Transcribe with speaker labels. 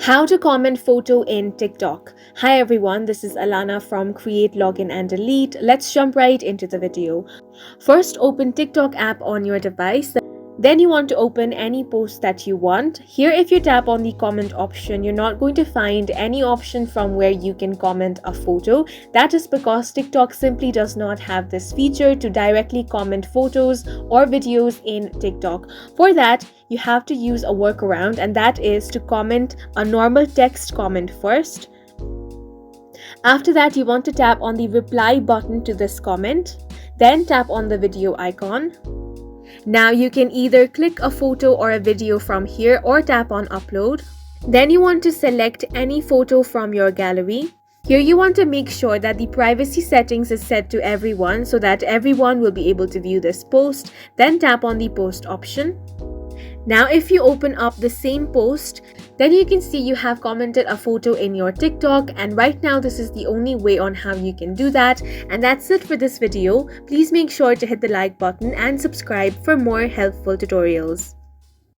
Speaker 1: How to comment photo in TikTok. Hi everyone, this is Alana from Create, Login and Delete. Let's jump right into the video. First, open TikTok app on your device. Then you want to open any post that you want. Here, if you tap on the comment option, you're not going to find any option from where you can comment a photo. That is because TikTok simply does not have this feature to directly comment photos or videos in TikTok. For that, you have to use a workaround, and that is to comment a normal text comment first. After that, you want to tap on the reply button to this comment. Then tap on the video icon. Now you can either click a photo or a video from here or tap on upload. Then you want to select any photo from your gallery. Here you want to make sure that the privacy settings is set to everyone so that everyone will be able to view this post. Then tap on the post option. Now if you open up the same post, then you can see you have commented a photo in your TikTok, and right now this is the only way on how you can do that. And that's it for this video. Please make sure to hit the like button and subscribe for more helpful tutorials.